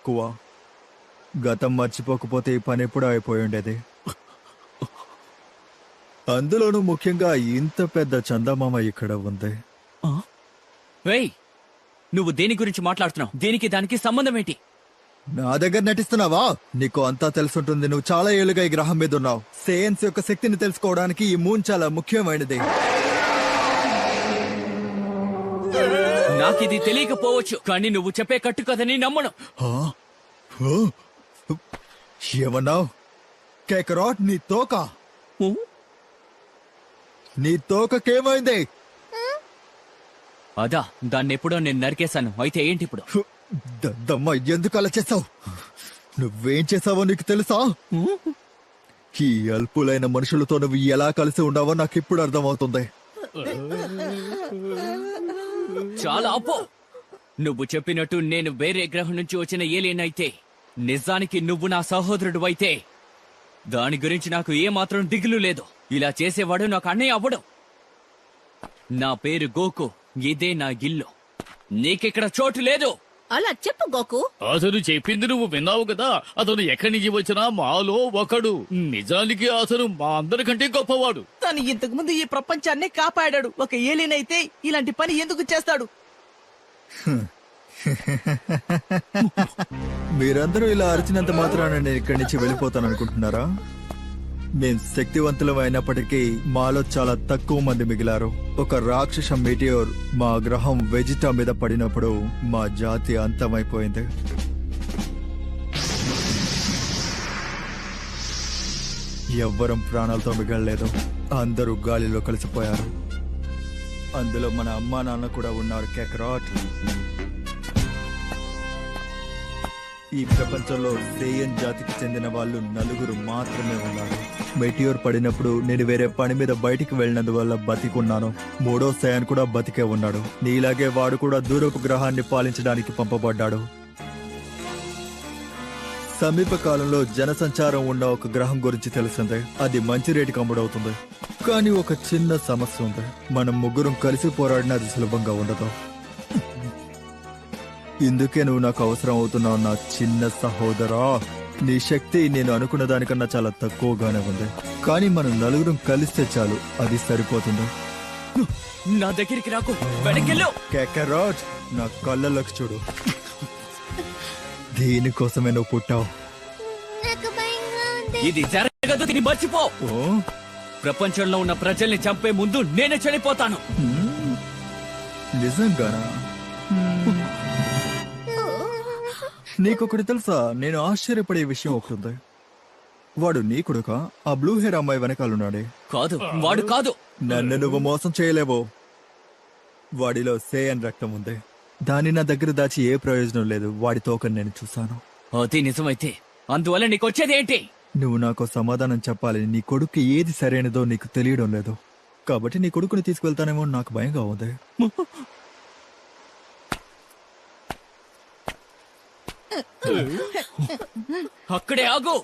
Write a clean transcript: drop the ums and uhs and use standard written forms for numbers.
ఎక్కువ. గతం మర్చిపోకపోతే ఈ పని ఎప్పుడూ అయిపోయి ఉండేది. అందులోనూ ముఖ్యంగా ఇంత పెద్ద చందమామ ఇక్కడ ఉంది. వేయ్, నువ్వు దేని గురించి మాట్లాడుతున్నావు? దీనికి దానికి సంబంధం ఏంటి? నా దగ్గర నటిస్తున్నావా? నీకు అంతా తెలుసుంటుంది. నువ్వు చాలా ఏళ్ళుగా ఈ గ్రహం మీద ఉన్నావు. సైన్స్ యొక్క శక్తిని తెలుసుకోవడానికి ఈ మూన్ చాలా ముఖ్యమైనది. నాకిది తెలియకపోవచ్చు, కానీ నువ్వు చెప్పే కట్టుకథని నమ్మను. ఏమన్నావు? కేకరాట్, నీ తోక, నీ తోకకేమైంది? అదా, దాన్నెప్పుడో నేను నరికేశాను. అయితే ఏంటి ఇప్పుడు? దద్దమ్మ, ఎందుకు అలా చేసావు? నువ్వేం చేసావో నీకు తెలుసా? ఈ అల్పులైన మనుషులతో నువ్వు ఎలా కలిసి ఉన్నావో నాకు ఇప్పుడు అర్థమవుతుంది. చాలా అపో. నువ్వు చెప్పినట్టు నేను వేరే గ్రహం నుంచి వచ్చిన ఏలియన్ అయితే, నిజానికి నువ్వు నా సహోదరుడు అయితే, దాని గురించి నాకు ఏమాత్రం దిగులు లేదు. ఇలా చేసేవాడు నాకు అన్నయ్య అవ్వడం. నా పేరు గోకు, ఇదే నా ఇల్లు. నీకిక్కడ చోటు లేదు. అలా చెప్పు గోకు. అతను చెప్పింది నువ్వు విన్నావు కదా. అతను ఎక్కడి నుంచి వచ్చినా మాలో ఒకడు. నిజానికి అతను మా అందరికంటే గొప్పవాడు. తను ఇంతకు ముందు ఈ ప్రపంచాన్ని కాపాడాడు. ఒక ఏలియన్ అయితే ఇలాంటి పని ఎందుకు చేస్తాడు? మీరందరూ ఇలా అరిచినంత మాత్రాన నేను ఇక్కడి నుంచి వెళ్ళిపోతాను అనుకుంటున్నారా? మేం శక్తివంతులం అయినప్పటికీ మాలో చాలా తక్కువ మంది మిగిలారు. ఒక రాక్షస మెటియోర్ మా గ్రహం వెజిటా మీద పడినప్పుడు మా జాతి అంతమైపోయింది. ఎవ్వరం ప్రాణాలతో మిగలలేదు. అందరూ గాలిలో కలిసిపోయారు. అందులో మన అమ్మా నాన్న కూడా ఉన్నారు. కేకరాట్, ఈ ప్రపంచంలో సేయన్ జాతికి చెందిన వాళ్ళు 4 మాత్రమే ఉన్నారు. మెటియోర్ పడినప్పుడు నేను వేరే పని మీద బయటికి వెళ్ళినందువల్ల బతికున్నాను. 3వ సేయన్ కూడా బతికే ఉన్నాడు. నీలాగే వాడు కూడా దూరపు గ్రహాన్ని పాలించడానికి పంపబడ్డాడు. సమీప కాలంలో జనసంచారం ఉన్న ఒక గ్రహం గురించి తెలిసిందే. అది మంచి రేటుకి అమ్ముడవుతుంది. కానీ ఒక చిన్న సమస్య ఉంది. మనం ముగ్గురం కలిసి పోరాడిన అది సులభంగా ఉండదు. ఇందుకే నువ్వు నాకు అవసరం అవుతున్నావు నా చిన్న సహోదరా. నీ శక్తి నేను అనుకున్న దానికన్నా చాలా తక్కువగానే ఉంది. కానీ మనం 4 కలిస్తే చాలు, అది సరిపోతుంది. నా దగ్గరికి రాకు, వెనకెళ్ళు. కేకరాట్, నా కళ్ళలోకి చూడు. దీనికోసమే నువ్వు పుట్టావు. ఇది జరగదు, దీన్ని మర్చిపో. ప్రపంచంలో ఉన్న ప్రజల్ని చంపే ముందు నేనే చనిపోతాను. నిజంగానా? నీకొకటి తెలుసా? నేను ఆశ్చర్యపడే విషయం ఒకటి ఉంది. వాడు నీ కొడుకా? ఆ బ్లూ హెయిర్ అమ్మాయి వెనకాలన్నాడే. కాదు, వాడు కాదు. నన్ను నువ్వు మోసం చేయలేవో. వాడిలో సేయన్ రక్తం ఉంది. దాన్ని నా దగ్గర దాచి ఏ ప్రయోజనం లేదు. వాడి తోకని నేను చూశాను. అది నిజమైతే అందువల్ల నీకు వచ్చేది ఏంటి? నువ్వు నాకు సమాధానం చెప్పాలి. నీ కొడుకు ఏది సరైనదో నీకు తెలియడం లేదు. కాబట్టి నీ కొడుకుని తీసుకువెళ్తానేమో నాకు భయంగా ఉంది. అక్కడే ఆగు.